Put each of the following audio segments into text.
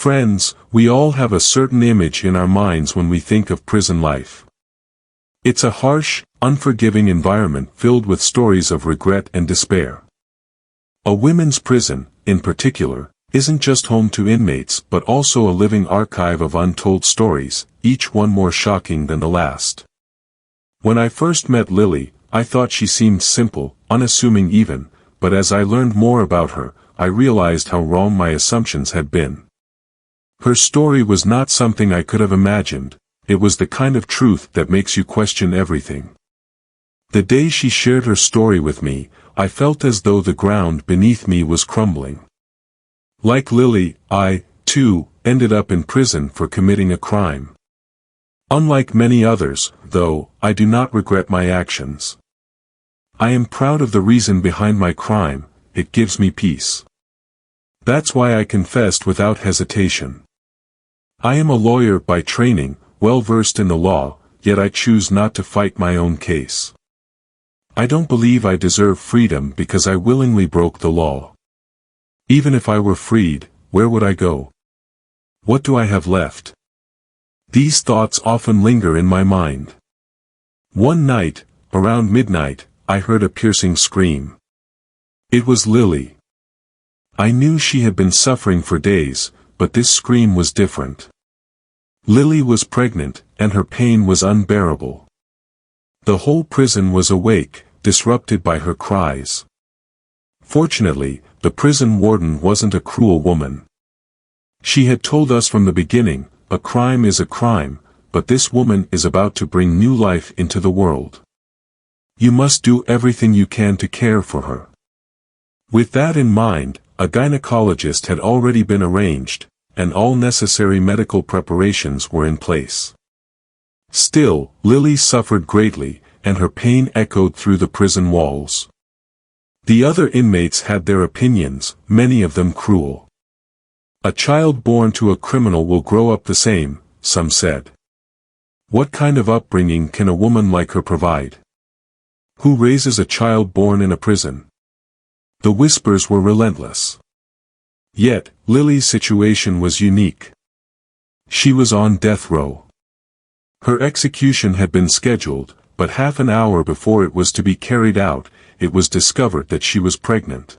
Friends, we all have a certain image in our minds when we think of prison life. It's a harsh, unforgiving environment filled with stories of regret and despair. A women's prison, in particular, isn't just home to inmates but also a living archive of untold stories, each one more shocking than the last. When I first met Lily, I thought she seemed simple, unassuming even, but as I learned more about her, I realized how wrong my assumptions had been. Her story was not something I could have imagined, it was the kind of truth that makes you question everything. The day she shared her story with me, I felt as though the ground beneath me was crumbling. Like Lily, I, too, ended up in prison for committing a crime. Unlike many others, though, I do not regret my actions. I am proud of the reason behind my crime, it gives me peace. That's why I confessed without hesitation. I am a lawyer by training, well versed in the law, yet I choose not to fight my own case. I don't believe I deserve freedom because I willingly broke the law. Even if I were freed, where would I go? What do I have left? These thoughts often linger in my mind. One night, around midnight, I heard a piercing scream. It was Lily. I knew she had been suffering for days, but this scream was different. Lily was pregnant, and her pain was unbearable. The whole prison was awake, disrupted by her cries. Fortunately, the prison warden wasn't a cruel woman. She had told us from the beginning, a crime is a crime, but this woman is about to bring new life into the world. You must do everything you can to care for her. With that in mind, a gynecologist had already been arranged, and all necessary medical preparations were in place. Still, Lily suffered greatly, and her pain echoed through the prison walls. The other inmates had their opinions, many of them cruel. A child born to a criminal will grow up the same, some said. What kind of upbringing can a woman like her provide? Who raises a child born in a prison? The whispers were relentless. Yet, Lily's situation was unique. She was on death row. Her execution had been scheduled, but half an hour before it was to be carried out, it was discovered that she was pregnant.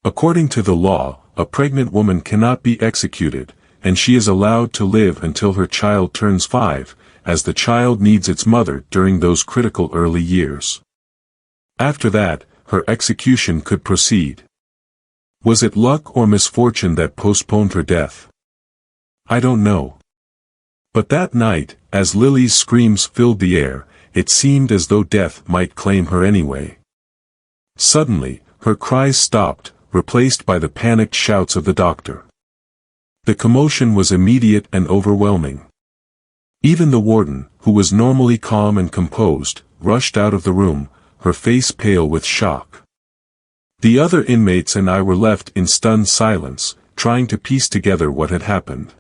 According to the law, a pregnant woman cannot be executed, and she is allowed to live until her child turns 5, as the child needs its mother during those critical early years. After that, her execution could proceed. Was it luck or misfortune that postponed her death? I don't know. But that night, as Lily's screams filled the air, it seemed as though death might claim her anyway. Suddenly, her cries stopped, replaced by the panicked shouts of the doctor. The commotion was immediate and overwhelming. Even the warden, who was normally calm and composed, rushed out of the room, her face pale with shock. The other inmates and I were left in stunned silence, trying to piece together what had happened.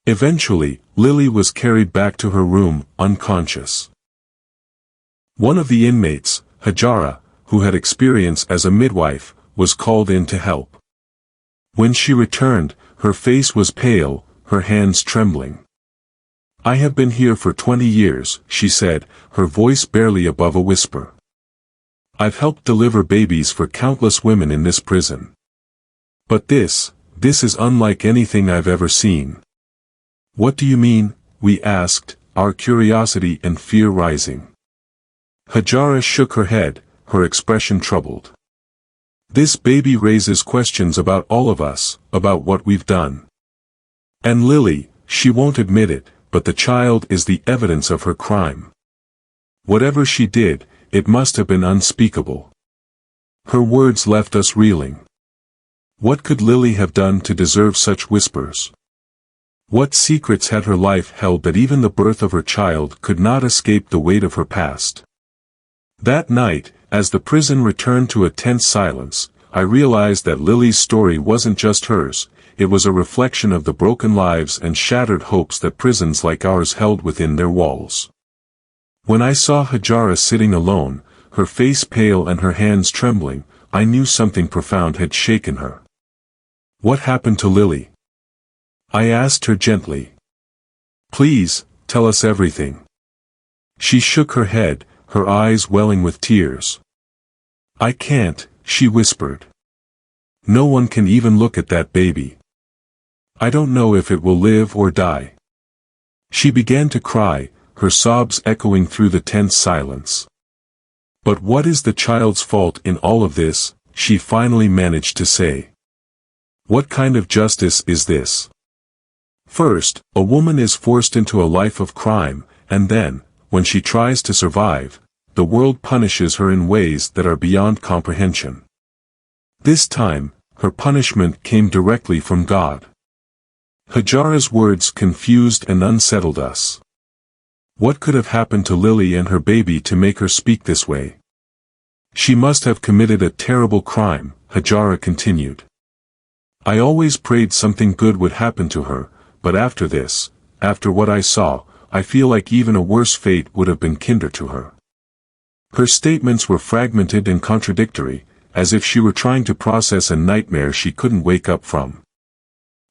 Eventually, Lily was carried back to her room, unconscious. One of the inmates, Hajara, who had experience as a midwife, was called in to help. When she returned, her face was pale, her hands trembling. I have been here for 20 years, she said, her voice barely above a whisper. I've helped deliver babies for countless women in this prison. But this is unlike anything I've ever seen. What do you mean? We asked, our curiosity and fear rising. Hajara shook her head, her expression troubled. This baby raises questions about all of us, about what we've done. And Lily, she won't admit it, but the child is the evidence of her crime. Whatever she did, it must have been unspeakable. Her words left us reeling. What could Lily have done to deserve such whispers? What secrets had her life held that even the birth of her child could not escape the weight of her past? That night, as the prison returned to a tense silence, I realized that Lily's story wasn't just hers, it was a reflection of the broken lives and shattered hopes that prisons like ours held within their walls. When I saw Hajara sitting alone, her face pale and her hands trembling, I knew something profound had shaken her. What happened to Lily? I asked her gently. Please, tell us everything. She shook her head, her eyes welling with tears. I can't, she whispered. No one can even look at that baby. I don't know if it will live or die. She began to cry, her sobs echoing through the tense silence. But what is the child's fault in all of this, she finally managed to say. What kind of justice is this? First, a woman is forced into a life of crime, and then, when she tries to survive, the world punishes her in ways that are beyond comprehension. This time, her punishment came directly from God. Hajara's words confused and unsettled us. What could have happened to Lily and her baby to make her speak this way? She must have committed a terrible crime, Hajara continued. I always prayed something good would happen to her, but after this, after what I saw, I feel like even a worse fate would have been kinder to her. Her statements were fragmented and contradictory, as if she were trying to process a nightmare she couldn't wake up from.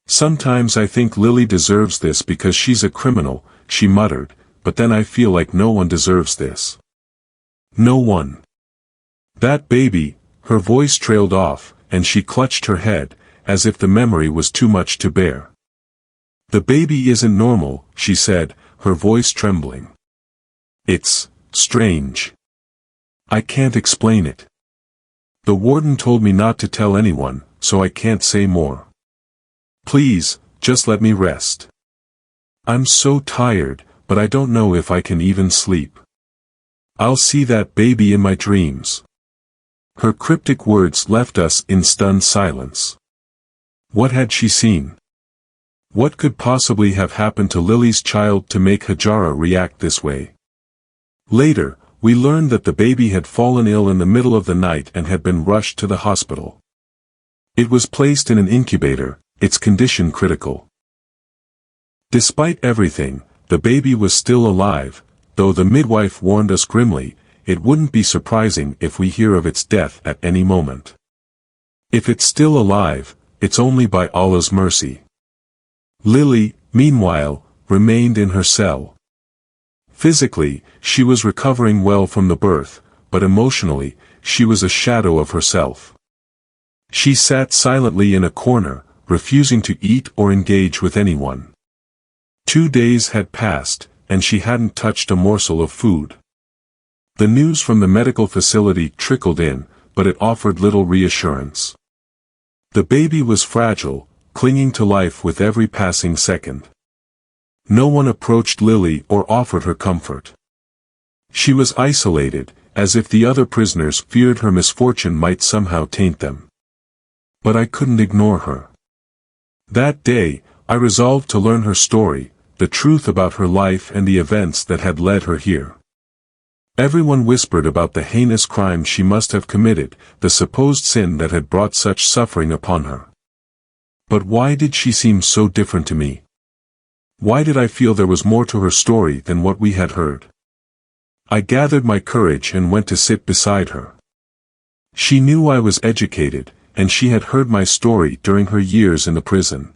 Sometimes I think Lily deserves this because she's a criminal, she muttered, but then I feel like no one deserves this. No one. That baby, her voice trailed off, and she clutched her head, as if the memory was too much to bear. The baby isn't normal, she said, her voice trembling. It's strange. I can't explain it. The warden told me not to tell anyone, so I can't say more. Please, just let me rest. I'm so tired, but I don't know if I can even sleep. I'll see that baby in my dreams. Her cryptic words left us in stunned silence. What had she seen? What could possibly have happened to Lily's child to make Hajara react this way? Later, we learned that the baby had fallen ill in the middle of the night and had been rushed to the hospital. It was placed in an incubator, its condition critical. Despite everything, the baby was still alive, though the midwife warned us grimly, it wouldn't be surprising if we hear of its death at any moment. If it's still alive, it's only by Allah's mercy. Lily, meanwhile, remained in her cell. Physically, she was recovering well from the birth, but emotionally, she was a shadow of herself. She sat silently in a corner, refusing to eat or engage with anyone. 2 days had passed, and she hadn't touched a morsel of food. The news from the medical facility trickled in, but it offered little reassurance. The baby was fragile, clinging to life with every passing second. No one approached Lily or offered her comfort. She was isolated, as if the other prisoners feared her misfortune might somehow taint them. But I couldn't ignore her. That day, I resolved to learn her story, the truth about her life and the events that had led her here. Everyone whispered about the heinous crime she must have committed, the supposed sin that had brought such suffering upon her. But why did she seem so different to me? Why did I feel there was more to her story than what we had heard? I gathered my courage and went to sit beside her. She knew I was educated, and she had heard my story during her years in the prison.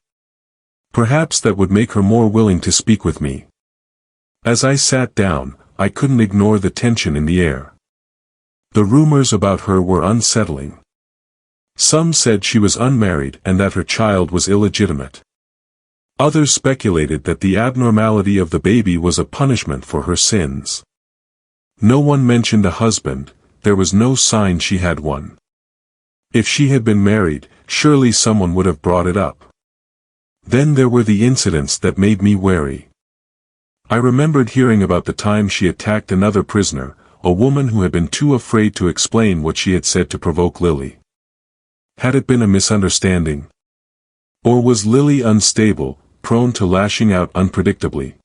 Perhaps that would make her more willing to speak with me. As I sat down, I couldn't ignore the tension in the air. The rumors about her were unsettling. Some said she was unmarried and that her child was illegitimate. Others speculated that the abnormality of the baby was a punishment for her sins. No one mentioned a husband, there was no sign she had one. If she had been married, surely someone would have brought it up. Then there were the incidents that made me wary. I remembered hearing about the time she attacked another prisoner, a woman who had been too afraid to explain what she had said to provoke Lily. Had it been a misunderstanding? Or was Lily unstable, prone to lashing out unpredictably?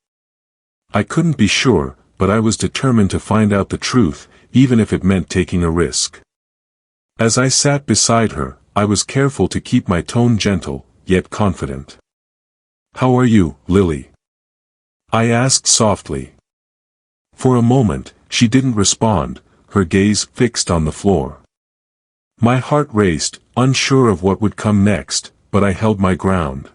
I couldn't be sure, but I was determined to find out the truth, even if it meant taking a risk. As I sat beside her, I was careful to keep my tone gentle, yet confident. "How are you, Lily?" I asked softly. For a moment, she didn't respond, her gaze fixed on the floor. My heart raced, unsure of what would come next, but I held my ground.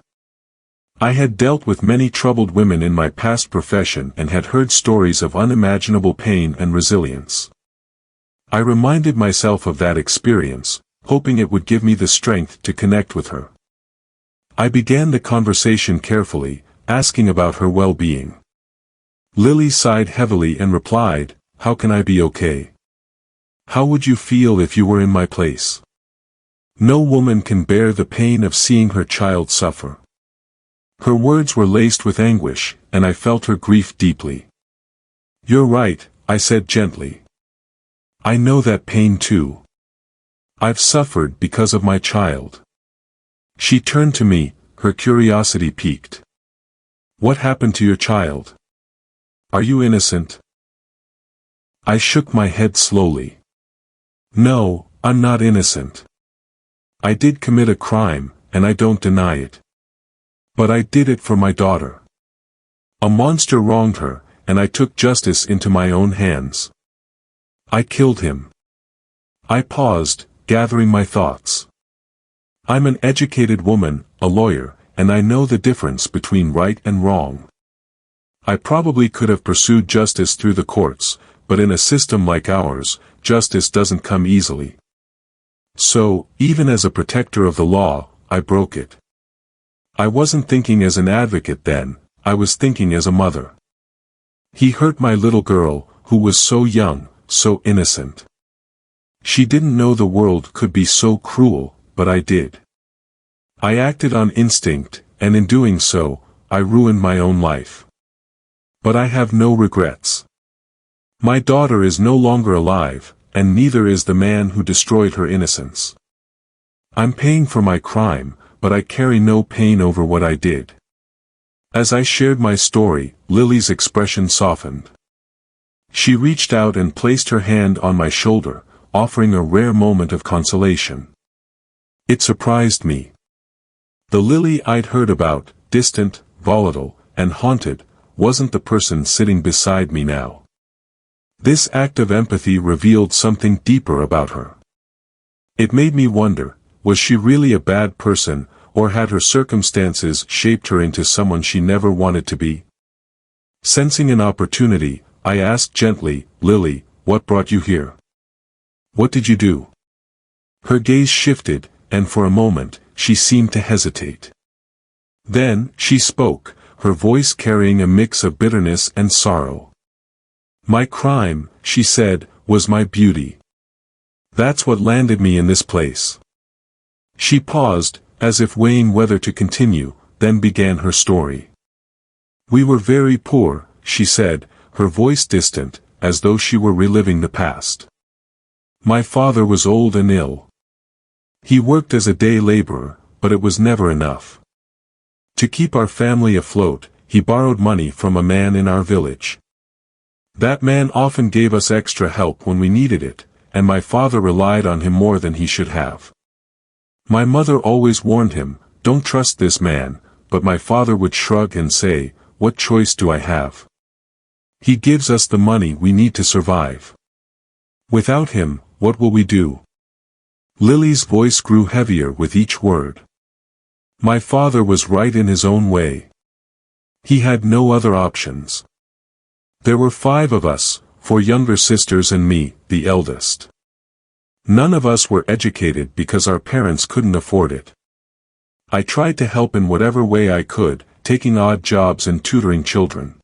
I had dealt with many troubled women in my past profession and had heard stories of unimaginable pain and resilience. I reminded myself of that experience, hoping it would give me the strength to connect with her. I began the conversation carefully, asking about her well-being. Lily sighed heavily and replied, "How can I be okay? How would you feel if you were in my place? No woman can bear the pain of seeing her child suffer." Her words were laced with anguish, and I felt her grief deeply. "You're right," I said gently. "I know that pain too. I've suffered because of my child." She turned to me, her curiosity piqued. "What happened to your child? Are you innocent?" I shook my head slowly. "No, I'm not innocent. I did commit a crime, and I don't deny it. But I did it for my daughter. A monster wronged her, and I took justice into my own hands. I killed him." I paused, gathering my thoughts. I'm an educated woman, a lawyer, and I know the difference between right and wrong. I probably could have pursued justice through the courts, but in a system like ours, justice doesn't come easily. So, even as a protector of the law, I broke it. I wasn't thinking as an advocate then, I was thinking as a mother. He hurt my little girl, who was so young, so innocent. She didn't know the world could be so cruel, but I did. I acted on instinct, and in doing so, I ruined my own life. But I have no regrets. My daughter is no longer alive, and neither is the man who destroyed her innocence. I'm paying for my crime, but I carry no pain over what I did. As I shared my story, Lily's expression softened. She reached out and placed her hand on my shoulder, offering a rare moment of consolation. It surprised me. The Lily I'd heard about, distant, volatile, and haunted, wasn't the person sitting beside me now. This act of empathy revealed something deeper about her. It made me wonder, was she really a bad person, or had her circumstances shaped her into someone she never wanted to be? Sensing an opportunity, I asked gently, "Lily, what brought you here? What did you do?" Her gaze shifted, and for a moment, she seemed to hesitate. Then, she spoke, her voice carrying a mix of bitterness and sorrow. "My crime," she said, "was my beauty. That's what landed me in this place." She paused, as if weighing whether to continue, then began her story. "We were very poor," she said, her voice distant, as though she were reliving the past. "My father was old and ill. He worked as a day laborer, but it was never enough. To keep our family afloat, he borrowed money from a man in our village. That man often gave us extra help when we needed it, and my father relied on him more than he should have. My mother always warned him, 'Don't trust this man,' but my father would shrug and say, 'What choice do I have? He gives us the money we need to survive. Without him, what will we do?'" Lily's voice grew heavier with each word. "My father was right in his own way. He had no other options. There were 5 of us, 4 younger sisters and me, the eldest. None of us were educated because our parents couldn't afford it. I tried to help in whatever way I could, taking odd jobs and tutoring children.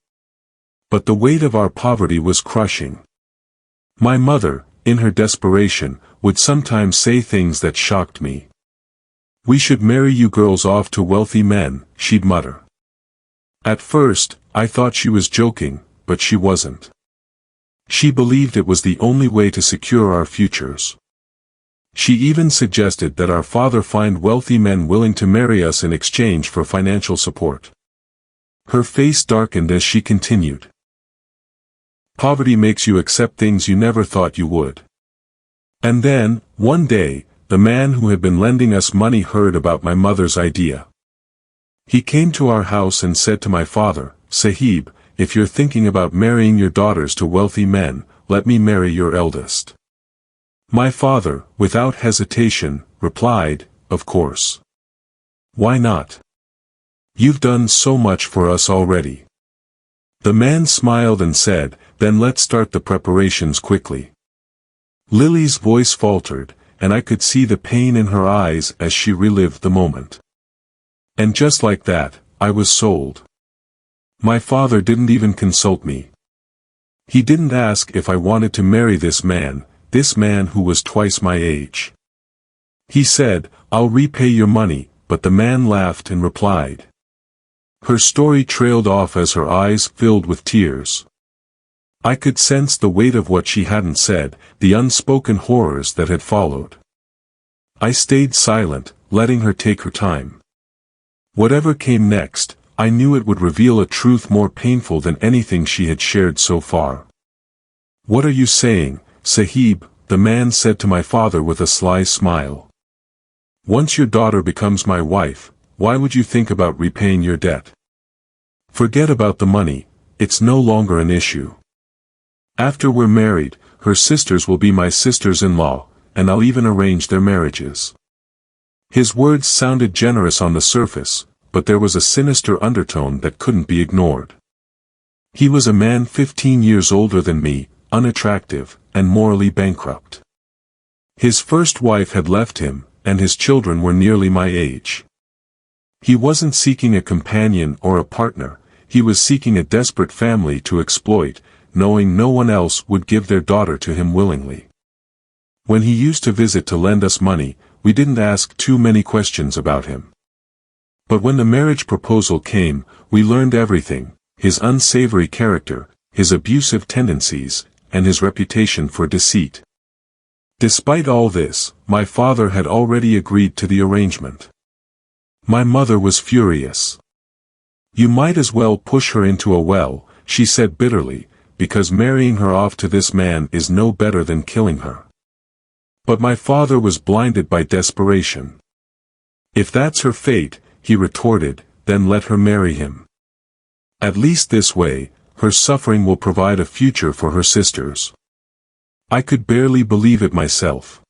But the weight of our poverty was crushing. My mother, in her desperation, would sometimes say things that shocked me. 'We should marry you girls off to wealthy men,' she'd mutter. At first, I thought she was joking, but she wasn't. She believed it was the only way to secure our futures. She even suggested that our father find wealthy men willing to marry us in exchange for financial support." Her face darkened as she continued. "Poverty makes you accept things you never thought you would. And then, one day, the man who had been lending us money heard about my mother's idea. He came to our house and said to my father, 'Sahib, if you're thinking about marrying your daughters to wealthy men, let me marry your eldest.' My father, without hesitation, replied, 'Of course. Why not? You've done so much for us already." The man smiled and said, "Then let's start the preparations quickly." Lily's voice faltered, and I could see the pain in her eyes as she relived the moment. And just like that, I was sold. My father didn't even consult me. He didn't ask if I wanted to marry this man who was twice my age. He said, "I'll repay your money," but the man laughed and replied. Her story trailed off as her eyes filled with tears. I could sense the weight of what she hadn't said, the unspoken horrors that had followed. I stayed silent, letting her take her time. Whatever came next, I knew it would reveal a truth more painful than anything she had shared so far. "What are you saying, Sahib?" the man said to my father with a sly smile. "Once your daughter becomes my wife, why would you think about repaying your debt? Forget about the money, it's no longer an issue. After we're married, her sisters will be my sisters-in-law, and I'll even arrange their marriages." His words sounded generous on the surface, but there was a sinister undertone that couldn't be ignored. He was a man 15 years older than me, unattractive, and morally bankrupt. His first wife had left him, and his children were nearly my age. He wasn't seeking a companion or a partner, he was seeking a desperate family to exploit, knowing no one else would give their daughter to him willingly. When he used to visit to lend us money, we didn't ask too many questions about him. But when the marriage proposal came, we learned everything: his unsavory character, his abusive tendencies, and his reputation for deceit. Despite all this, my father had already agreed to the arrangement. My mother was furious. "You might as well push her into a well," she said bitterly, "because marrying her off to this man is no better than killing her." But my father was blinded by desperation. "If that's her fate," he retorted, "then let her marry him. At least this way, her suffering will provide a future for her sisters." I could barely believe it myself.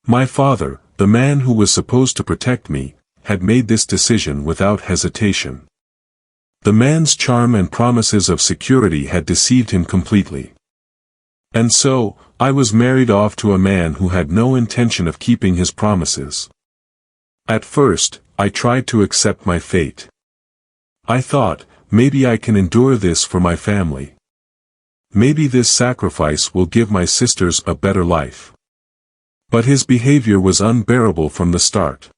My father, the man who was supposed to protect me, had made this decision without hesitation. The man's charm and promises of security had deceived him completely. And so, I was married off to a man who had no intention of keeping his promises. At first, I tried to accept my fate. I thought, maybe I can endure this for my family. Maybe this sacrifice will give my sisters a better life. But his behavior was unbearable from the start.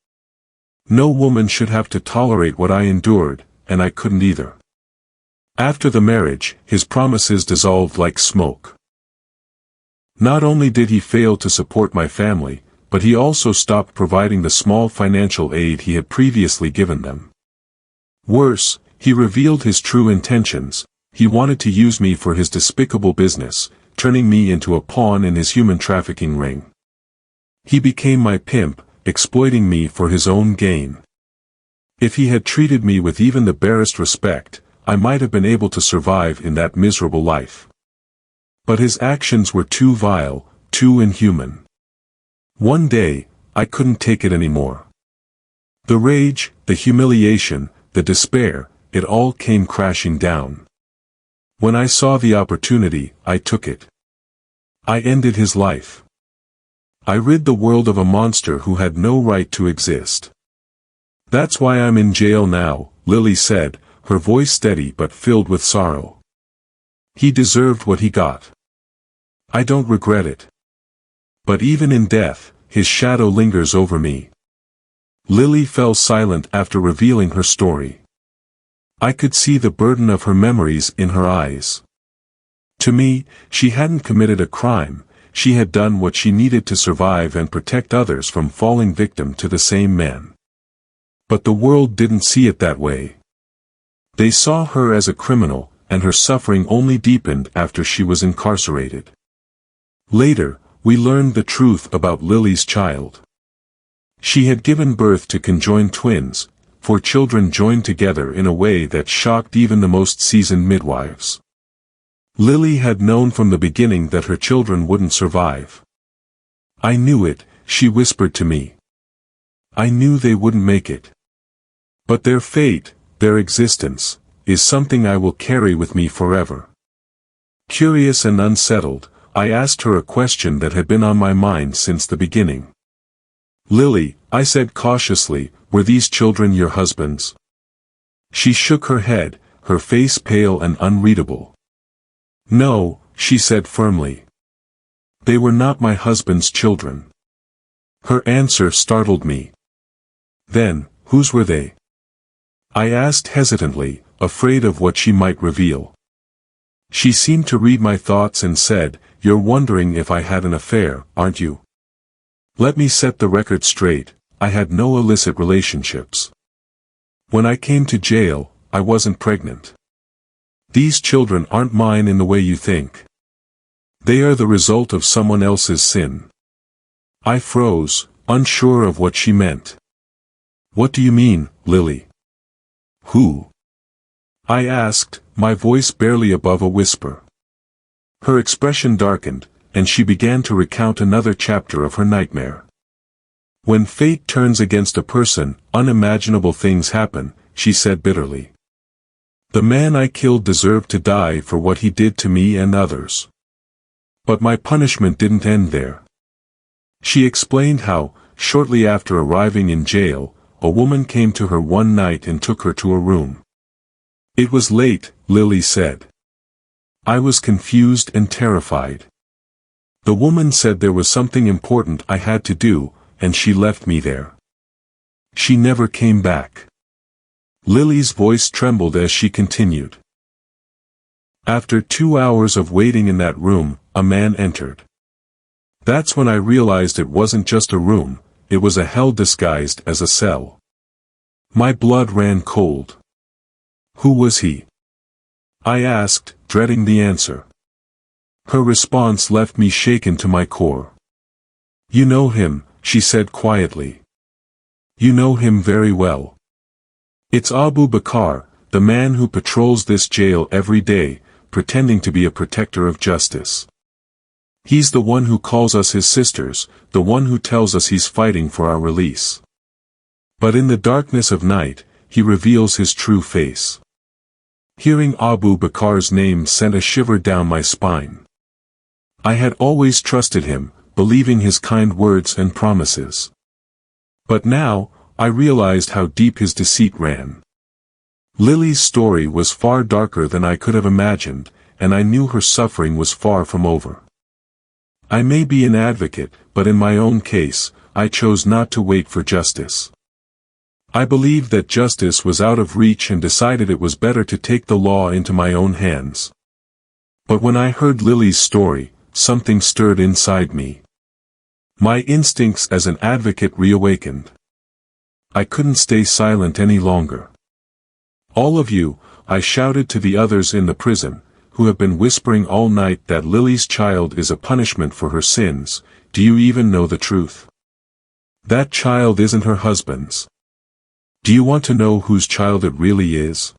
No woman should have to tolerate what I endured, and I couldn't either. After the marriage, his promises dissolved like smoke. Not only did he fail to support my family, but he also stopped providing the small financial aid he had previously given them. Worse, he revealed his true intentions: he wanted to use me for his despicable business, turning me into a pawn in his human trafficking ring. He became my pimp, exploiting me for his own gain. If he had treated me with even the barest respect, I might have been able to survive in that miserable life. But his actions were too vile, too inhuman. One day, I couldn't take it anymore. The rage, the humiliation, the despair, it all came crashing down. When I saw the opportunity, I took it. I ended his life. I rid the world of a monster who had no right to exist. "That's why I'm in jail now," Lily said, her voice steady but filled with sorrow. "He deserved what he got. I don't regret it. But even in death, his shadow lingers over me." Lily fell silent after revealing her story. I could see the burden of her memories in her eyes. To me, she hadn't committed a crime, she had done what she needed to survive and protect others from falling victim to the same man. But the world didn't see it that way. They saw her as a criminal, and her suffering only deepened after she was incarcerated. Later, we learned the truth about Lily's child. She had given birth to conjoined twins, 4 children joined together in a way that shocked even the most seasoned midwives. Lily had known from the beginning that her children wouldn't survive. "I knew it," she whispered to me. "I knew they wouldn't make it. But their fate, their existence, is something I will carry with me forever. Curious and unsettled, I asked her a question that had been on my mind since the beginning. "Lily," I said cautiously, "were these children your husband's?" She shook her head, her face pale and unreadable. "No," she said firmly. "They were not my husband's children." Her answer startled me. "Then, whose were they?" I asked hesitantly, afraid of what she might reveal. She seemed to read my thoughts and said, "You're wondering if I had an affair, aren't you? Let me set the record straight, I had no illicit relationships. When I came to jail, I wasn't pregnant. These children aren't mine in the way you think. They are the result of someone else's sin." I froze, unsure of what she meant. "What do you mean, Lily? Who?" I asked, my voice barely above a whisper. Her expression darkened, and she began to recount another chapter of her nightmare. "When fate turns against a person, unimaginable things happen," she said bitterly. "The man I killed deserved to die for what he did to me and others. But my punishment didn't end there." She explained how, shortly after arriving in jail, a woman came to her one night and took her to a room. "It was late," Lily said. "I was confused and terrified. The woman said there was something important I had to do, and she left me there. She never came back." Lily's voice trembled as she continued. "After 2 hours of waiting in that room, a man entered. That's when I realized it wasn't just a room, it was a hell disguised as a cell. My blood ran cold." "Who was he?" I asked, dreading the answer. Her response left me shaken to my core. "You know him," she said quietly. "You know him very well. It's Abu Bakr, the man who patrols this jail every day, pretending to be a protector of justice. He's the one who calls us his sisters, the one who tells us he's fighting for our release. But in the darkness of night, he reveals his true face." Hearing Abu Bakr's name sent a shiver down my spine. I had always trusted him, believing his kind words and promises. But now, I realized how deep his deceit ran. Lily's story was far darker than I could have imagined, and I knew her suffering was far from over. I may be an advocate, but in my own case, I chose not to wait for justice. I believed that justice was out of reach and decided it was better to take the law into my own hands. But when I heard Lily's story, something stirred inside me. My instincts as an advocate reawakened. I couldn't stay silent any longer. "All of you," I shouted to the others in the prison, who have been whispering all night that Lily's child is a punishment for her sins, do you even know the truth? That child isn't her husband's. Do you want to know whose child it really is?"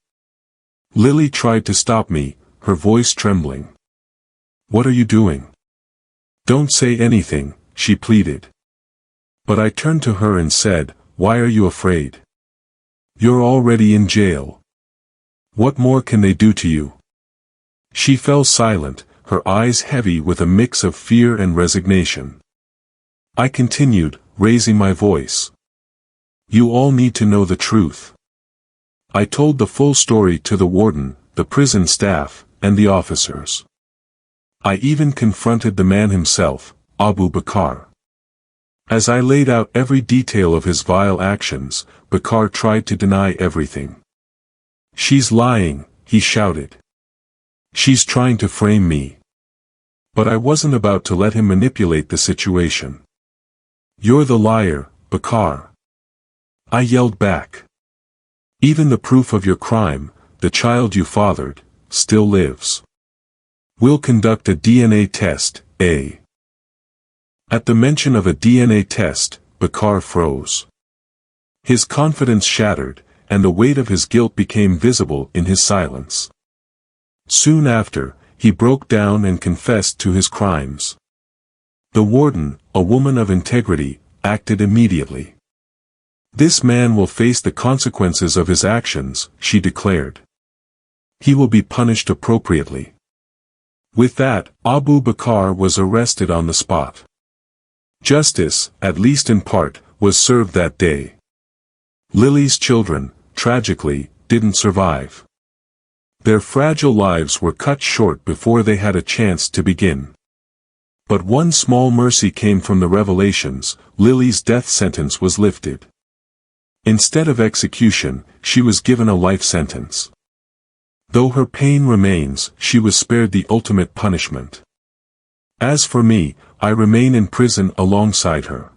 Lily tried to stop me, her voice trembling. "What are you doing? Don't say anything," she pleaded. But I turned to her and said, "Why are you afraid? You're already in jail. What more can they do to you?" She fell silent, her eyes heavy with a mix of fear and resignation. I continued, raising my voice. "You all need to know the truth." I told the full story to the warden, the prison staff, and the officers. I even confronted the man himself, Abu Bakr. As I laid out every detail of his vile actions, Bakr tried to deny everything. "She's lying," he shouted. "She's trying to frame me." But I wasn't about to let him manipulate the situation. "You're the liar, Bakr," I yelled back. "Even the proof of your crime, the child you fathered, still lives. We'll conduct a DNA test, eh?" At the mention of a DNA test, Bakr froze. His confidence shattered, and the weight of his guilt became visible in his silence. Soon after, he broke down and confessed to his crimes. The warden, a woman of integrity, acted immediately. This man will face the consequences of his actions, she declared. He will be punished appropriately. With that, Abu Bakr was arrested on the spot. Justice, at least in part, was served that day. Lily's children, tragically, didn't survive. Their fragile lives were cut short before they had a chance to begin. But one small mercy came from the revelations: Lily's death sentence was lifted. Instead of execution, she was given a life sentence. Though her pain remains, she was spared the ultimate punishment. As for me, I remain in prison alongside her.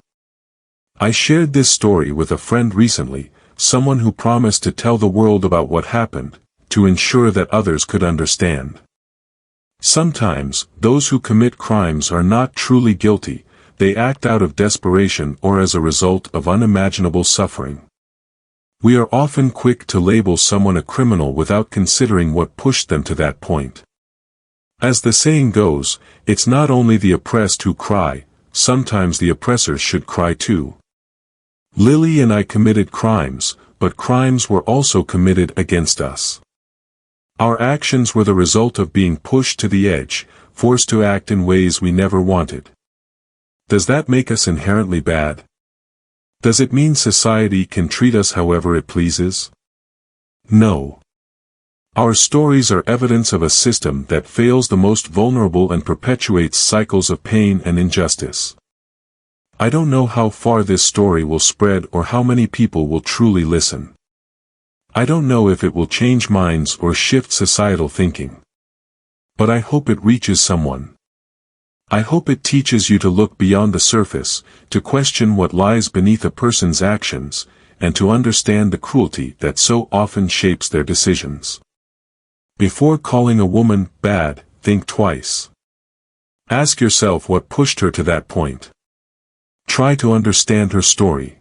I shared this story with a friend recently, someone who promised to tell the world about what happened, to ensure that others could understand. Sometimes, those who commit crimes are not truly guilty, they act out of desperation or as a result of unimaginable suffering. We are often quick to label someone a criminal without considering what pushed them to that point. As the saying goes, it's not only the oppressed who cry, sometimes the oppressors should cry too. Lily and I committed crimes, but crimes were also committed against us. Our actions were the result of being pushed to the edge, forced to act in ways we never wanted. Does that make us inherently bad? Does it mean society can treat us however it pleases? No. Our stories are evidence of a system that fails the most vulnerable and perpetuates cycles of pain and injustice. I don't know how far this story will spread or how many people will truly listen. I don't know if it will change minds or shift societal thinking. But I hope it reaches someone. I hope it teaches you to look beyond the surface, to question what lies beneath a person's actions, and to understand the cruelty that so often shapes their decisions. Before calling a woman bad, think twice. Ask yourself what pushed her to that point. Try to understand her story.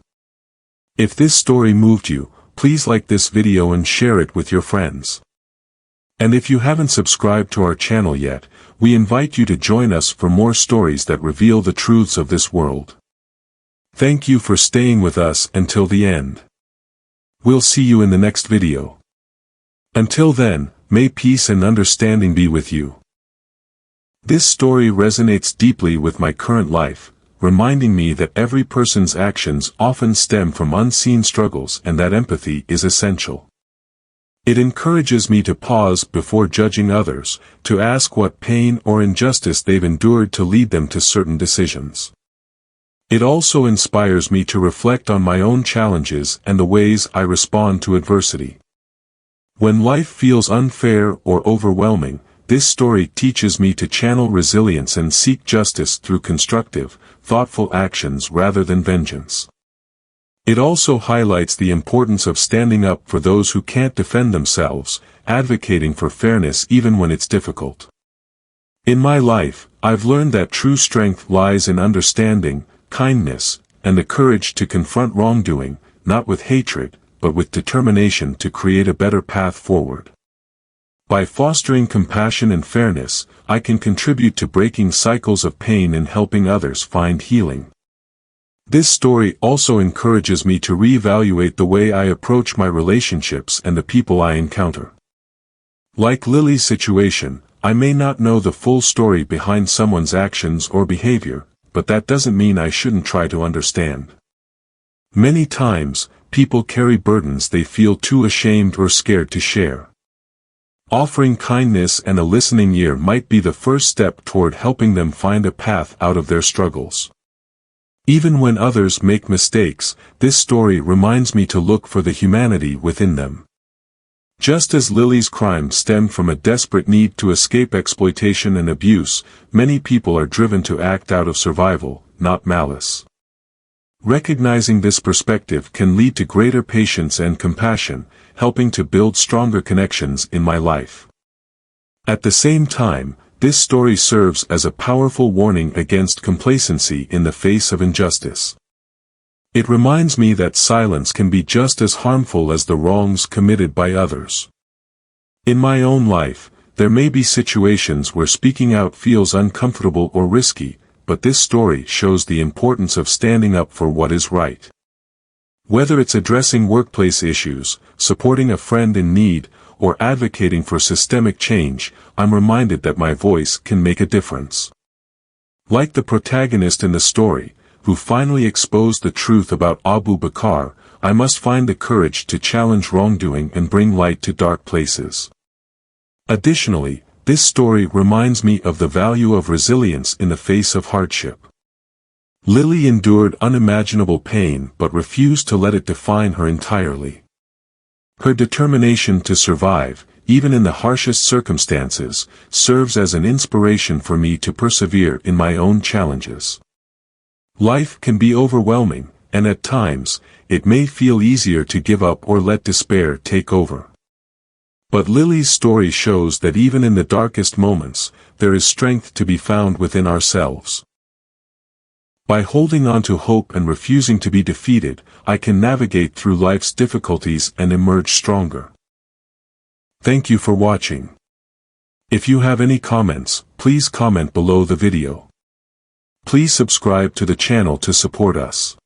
If this story moved you, please like this video and share it with your friends. And if you haven't subscribed to our channel yet, we invite you to join us for more stories that reveal the truths of this world. Thank you for staying with us until the end. We'll see you in the next video. Until then, may peace and understanding be with you. This story resonates deeply with my current life, reminding me that every person's actions often stem from unseen struggles and that empathy is essential. It encourages me to pause before judging others, to ask what pain or injustice they've endured to lead them to certain decisions. It also inspires me to reflect on my own challenges and the ways I respond to adversity. When life feels unfair or overwhelming, this story teaches me to channel resilience and seek justice through constructive, thoughtful actions rather than vengeance. It also highlights the importance of standing up for those who can't defend themselves, advocating for fairness even when it's difficult. In my life, I've learned that true strength lies in understanding, kindness, and the courage to confront wrongdoing, not with hatred, but with determination to create a better path forward. By fostering compassion and fairness, I can contribute to breaking cycles of pain and helping others find healing. This story also encourages me to reevaluate the way I approach my relationships and the people I encounter. Like Lily's situation, I may not know the full story behind someone's actions or behavior, but that doesn't mean I shouldn't try to understand. Many times, people carry burdens they feel too ashamed or scared to share. Offering kindness and a listening ear might be the first step toward helping them find a path out of their struggles. Even when others make mistakes, this story reminds me to look for the humanity within them. Just as Lily's crime stemmed from a desperate need to escape exploitation and abuse, many people are driven to act out of survival, not malice. Recognizing this perspective can lead to greater patience and compassion, helping to build stronger connections in my life. At the same time, this story serves as a powerful warning against complacency in the face of injustice. It reminds me that silence can be just as harmful as the wrongs committed by others. In my own life, there may be situations where speaking out feels uncomfortable or risky, but this story shows the importance of standing up for what is right. Whether it's addressing workplace issues, supporting a friend in need, or advocating for systemic change, I'm reminded that my voice can make a difference. Like the protagonist in the story, who finally exposed the truth about Abu Bakr, I must find the courage to challenge wrongdoing and bring light to dark places. Additionally, this story reminds me of the value of resilience in the face of hardship. Lily endured unimaginable pain but refused to let it define her entirely. Her determination to survive, even in the harshest circumstances, serves as an inspiration for me to persevere in my own challenges. Life can be overwhelming, and at times, it may feel easier to give up or let despair take over. But Lily's story shows that even in the darkest moments, there is strength to be found within ourselves. By holding on to hope and refusing to be defeated, I can navigate through life's difficulties and emerge stronger. Thank you for watching. If you have any comments, please comment below the video. Please subscribe to the channel to support us.